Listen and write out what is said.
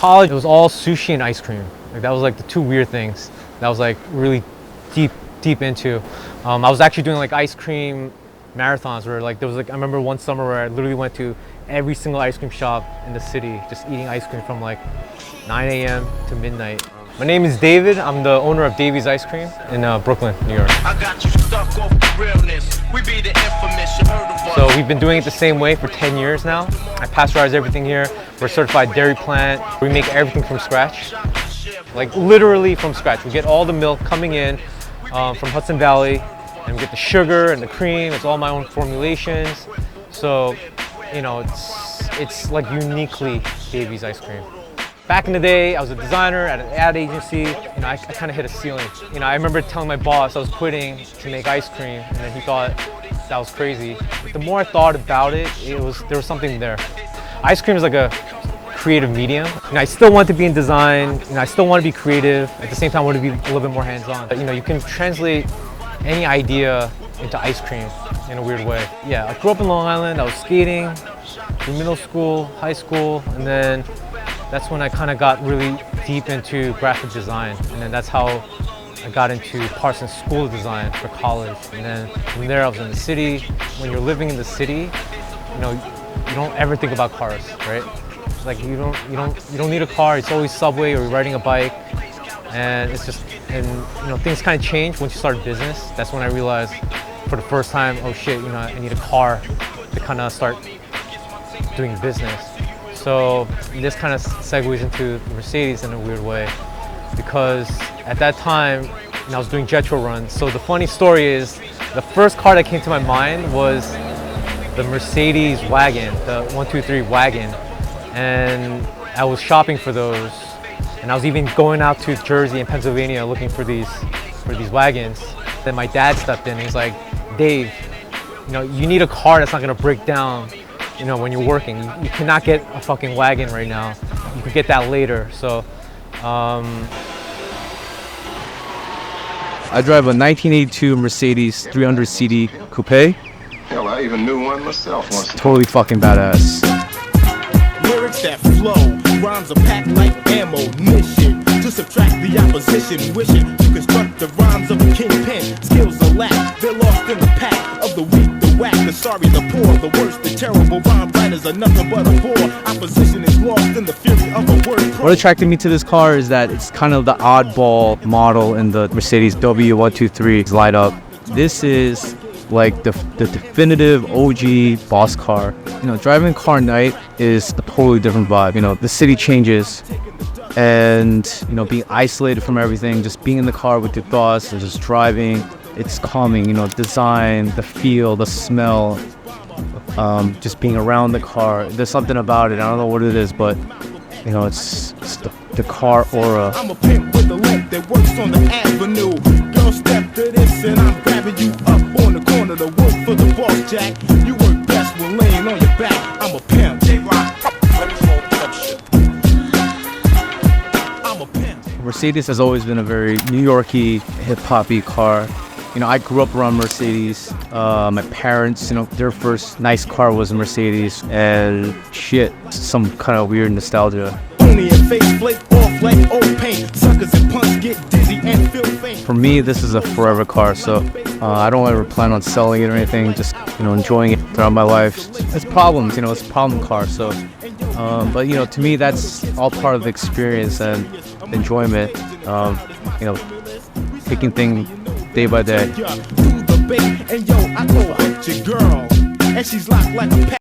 college, it was all sushi and ice cream. Like that was like the two weird things that I was like really deep into. I was actually doing like ice cream marathons where like there was like, I remember one summer where I literally went to every single ice cream shop in the city, just eating ice cream from like 9 a.m. to midnight. My name is David. I'm the owner of Davey's Ice Cream in Brooklyn, New York. I got you stuck off the realness. We be the infamous, you heard of us. So we've been doing it the same way for 10 years now. I pasteurize everything here. We're a certified dairy plant. We make everything from scratch. Like literally from scratch. We get all the milk coming in from Hudson Valley, and we get the sugar and the cream. It's all my own formulations. So, you know, it's like uniquely Davey's ice cream. Back in the day, I was a designer at an ad agency. You know, I kind of hit a ceiling. You know, I remember telling my boss I was quitting to make ice cream, and then he thought that was crazy. But the more I thought about it, there was something there. Ice cream is like a creative medium. You know, I still want to be in design. You know, I still want to be creative. At the same time, I want to be a little bit more hands-on. You know, you can translate any idea into ice cream in a weird way. Yeah, I grew up in Long Island. I was skating through middle school, high school, and then that's when I kind of got really deep into graphic design. And then that's how I got into Parsons School of Design for college. And then from there I was in the city. When you're living in the city, you know, you don't ever think about cars, right? Like you don't need a car. It's always subway or you're riding a bike. And it's just, and you know, things kind of change once you start business. That's when I realized for the first time, oh shit, you know, I need a car to kind of start doing business. So this kind of segues into Mercedes in a weird way, because at that time, you know, I was doing Jetro runs. So the funny story is, the first car that came to my mind was the Mercedes wagon, the 123 wagon. And I was shopping for those. And I was even going out to Jersey and Pennsylvania looking for these wagons. Then my dad stepped in and he's like, Dave, you know, you need a car that's not gonna break down, you know, when you're working. You cannot get a fucking wagon right now. You can get that later. So, I drive a 1982 Mercedes 300 CD Coupe. Hell, I even knew one myself once. Totally fucking badass. Lyrics that flow, rhymes are packed like ammunition. To subtract the opposition, wishing you construct the rhymes of a kingpin. Skills are lack, they're lost in the pack of the weak, the whack, the sorry, the poor, the worst, the terrible. Rhyme writers are nothing but a bore. Opposition is lost in the fury of a word. What attracted me to this car is that it's kind of the oddball model in the Mercedes W123 light up. This is like the definitive OG boss car. You know, driving a car at night is a totally different vibe. You know, the city changes, and you know, being isolated from everything, just being in the car with your thoughts and just driving, it's calming. You know, design, the feel, the smell, just being around the car. There's something about it. I don't know what it is, but you know, it's the car aura. I'm a pimp with a limp that works on the avenue. Girl, step to this and I'm grabbing you up on the corner. The wolf for the boss, Jack. You work best when laying on your back. I'm a pimp. I'm a pimp. Mercedes has always been a very New York-y, hip-hop-y car. You know, I grew up around Mercedes. My parents, you know, their first nice car was a Mercedes, and shit, some kind of weird nostalgia. For me, this is a forever car, so I don't ever plan on selling it or anything, just, you know, enjoying it throughout my life. It's problems, you know, it's a problem car, so, but, you know, to me, that's all part of the experience and enjoyment, you know, taking things day by day.